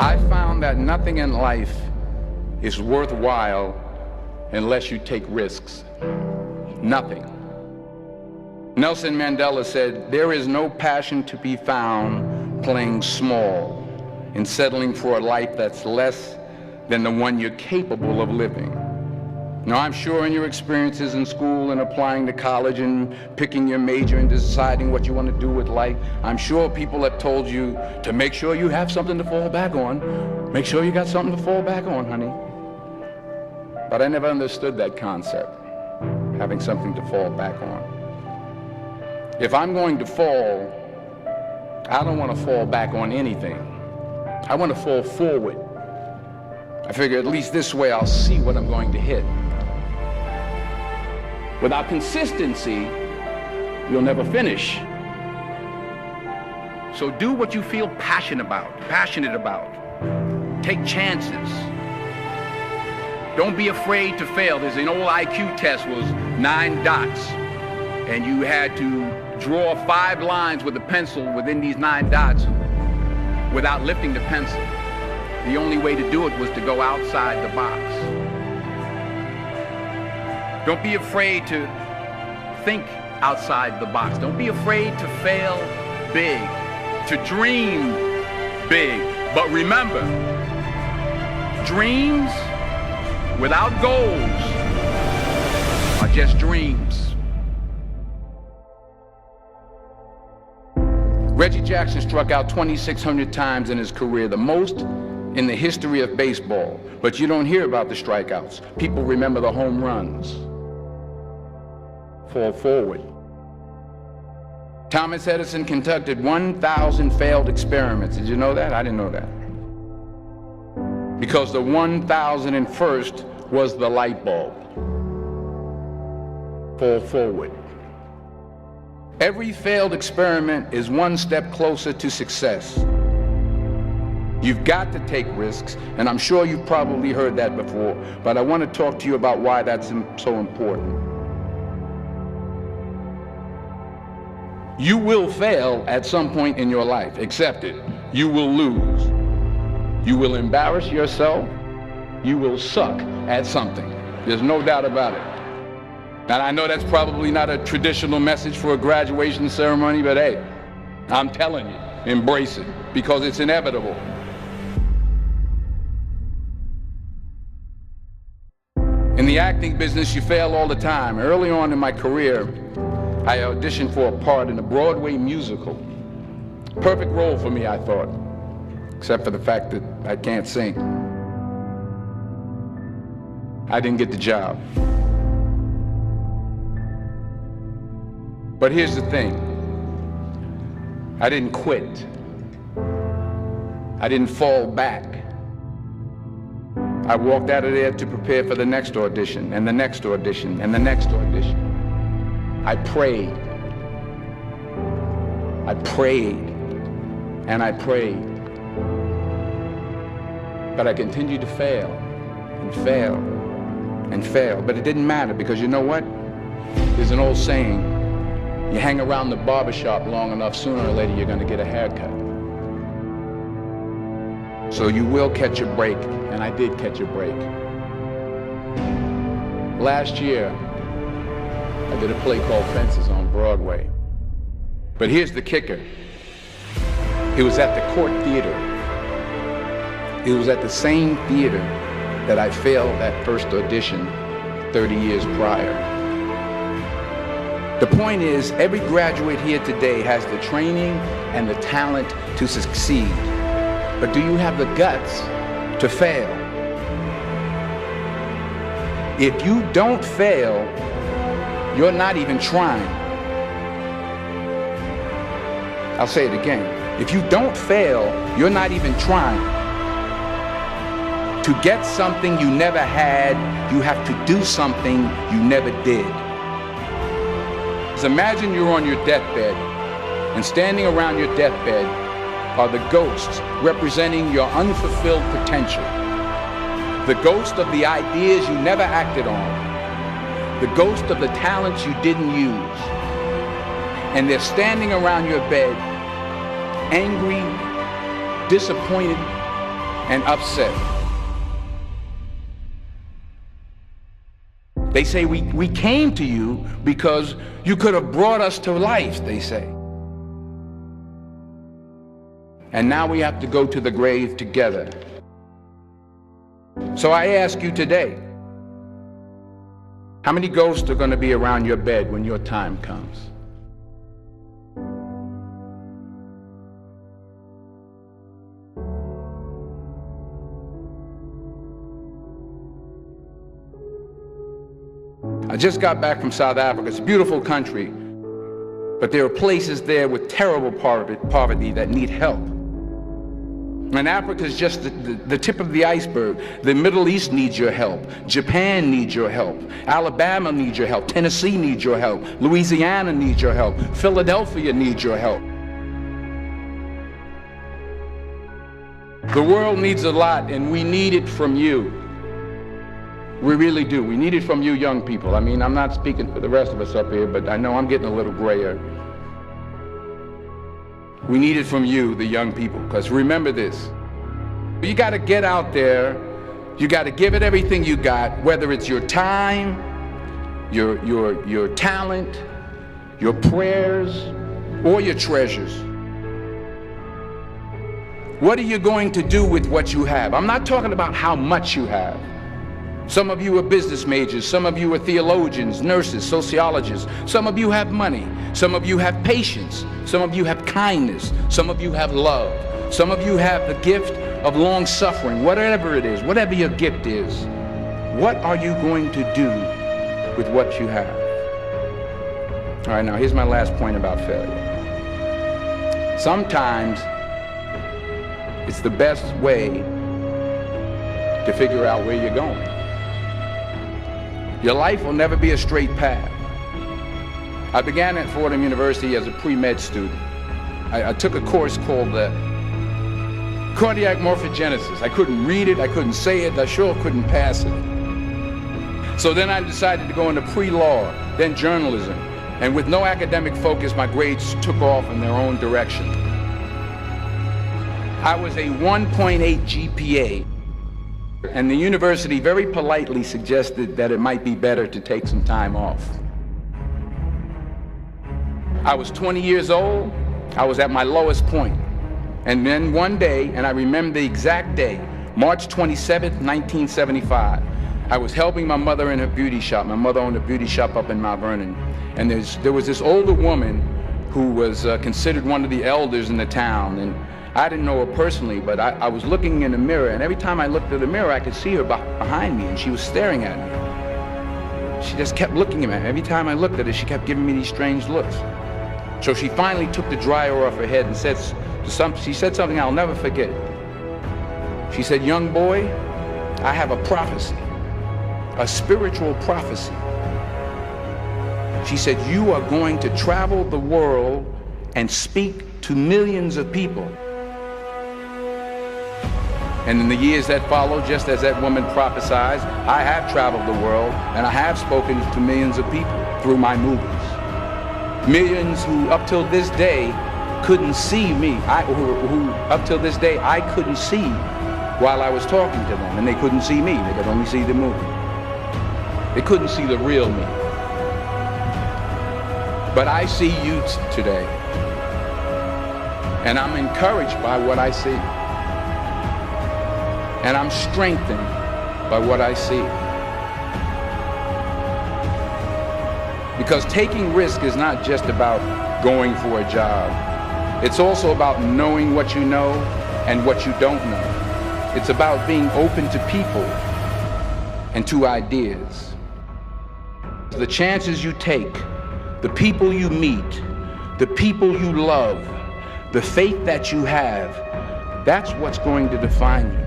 I found that nothing in life is worthwhile unless you take risks. Nothing. Nelson Mandela said, "There is no passion to be found playing small and settling for a life that's less than the one you're capable of living." Now, I'm sure in your experiences in school and applying to college and picking your major and deciding what you want to do with life, I'm sure people have told you to make sure you have something to fall back on. Make sure you got something to fall back on, honey. But I never understood that concept, having something to fall back on. If I'm going to fall, I don't want to fall back on anything. I want to fall forward. I figure at least this way I'll see what I'm going to hit. Without consistency, you'll never finish. So do what you feel passionate about. Take chances. Don't be afraid to fail. There's an old IQ test, was 9 dots, and you had to draw 5 lines with a pencil within these 9 dots without lifting the pencil. The only way to do it was to go outside the box. Don't be afraid to think outside the box. Don't be afraid to fail big, to dream big. But remember, dreams without goals are just dreams. Reggie Jackson struck out 2,600 times in his career, the most in the history of baseball. But you don't hear about the strikeouts. People remember the home runs. Fall forward. Thomas Edison conducted 1,000 failed experiments. Did you know that? I didn't know that. Because the 1,001st was the light bulb. Fall forward. Every failed experiment is one step closer to success. You've got to take risks, and I'm sure you've probably heard that before, but I want to talk to you about why that's so important. You will fail at some point in your life. Accept it. You will lose. You will embarrass yourself. You will suck at something. There's no doubt about it. And I know that's probably not a traditional message for a graduation ceremony, but hey, I'm telling you, embrace it, because it's inevitable. In the acting business, you fail all the time. Early on in my career, I auditioned for a part in a Broadway musical. Perfect role for me, I thought, except for the fact that I can't sing. I didn't get the job. But here's the thing. I didn't quit. I didn't fall back. I walked out of there to prepare for the next audition, and the next audition, and the next audition. I prayed. I prayed. And I prayed. But I continued to fail, and fail, and fail. But it didn't matter, because you know what? There's an old saying, you hang around the barbershop long enough, sooner or later you're going to get a haircut. So you will catch a break, and I did catch a break. Last year, I did a play called Fences on Broadway. But here's the kicker. It was at the Court Theater. It was at the same theater that I failed that first audition 30 years prior. The point is, every graduate here today has the training and the talent to succeed. But do you have the guts to fail? If you don't fail, you're not even trying. I'll say it again. If you don't fail, you're not even trying. To get something you never had, you have to do something you never did. So imagine you're on your deathbed, and standing around your deathbed are the ghosts representing your unfulfilled potential. The ghost of the ideas you never acted on. The ghost of the talents you didn't use. And they're standing around your bed, angry, disappointed, and upset. They say we came to you because you could have brought us to life, they say. And now we have to go to the grave together. So I ask you today, how many ghosts are going to be around your bed when your time comes? I just got back from South Africa. It's a beautiful country, but there are places there with terrible poverty that need help. And Africa is just the tip of the iceberg. The Middle East needs your help. Japan needs your help. Alabama needs your help. Tennessee needs your help. Louisiana needs your help. Philadelphia needs your help. The world needs a lot, and we need it from you. We really do. We need it from you young people. I mean, I'm not speaking for the rest of us up here, but I know I'm getting a little grayer. We need it from you, the young people, because remember this. You got to get out there. You got to give it everything you got, whether it's your time, your talent, your prayers, or your treasures. What are you going to do with what you have? I'm not talking about how much you have. Some of you are business majors, some of you are theologians, nurses, sociologists, some of you have money, some of you have patience, some of you have kindness, some of you have love, some of you have the gift of long suffering, whatever it is, whatever your gift is. What are you going to do with what you have? All right, now here's my last point about failure. Sometimes it's the best way to figure out where you're going. Your life will never be a straight path. I began at Fordham University as a pre-med student. I took a course called cardiac morphogenesis. I couldn't read it, I couldn't say it, I sure couldn't pass it. So then I decided to go into pre-law, then journalism. And with no academic focus, my grades took off in their own direction. I was a 1.8 GPA. And the university very politely suggested that it might be better to take some time off. I was 20 years old. I was at my lowest point. And then one day, and I remember the exact day, March 27th, 1975, I was helping my mother in her beauty shop. My mother owned a beauty shop up in Mount Vernon. And there was this older woman who was considered one of the elders in the town. And I didn't know her personally, but I was looking in the mirror, and every time I looked at the mirror, I could see her behind me, and she was staring at me. She just kept looking at me. Every time I looked at her, she kept giving me these strange looks. So she finally took the dryer off her head and she said something I'll never forget. She said, "Young boy, I have a prophecy, a spiritual prophecy." She said, "You are going to travel the world and speak to millions of people." And in the years that followed, just as that woman prophesied, I have traveled the world and I have spoken to millions of people through my movies. Millions who up till this day couldn't see me, who up till this day I couldn't see while I was talking to them, and they couldn't see me, they could only see the movie. They couldn't see the real me. But I see you today, and I'm encouraged by what I see. And I'm strengthened by what I see. Because taking risk is not just about going for a job. It's also about knowing what you know and what you don't know. It's about being open to people and to ideas. The chances you take, the people you meet, the people you love, the faith that you have, that's what's going to define you.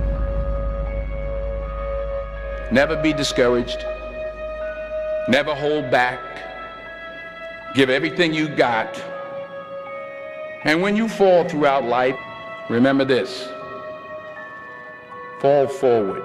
Never be discouraged. Never hold back. Give everything you got. And when you fall throughout life, remember this: fall forward.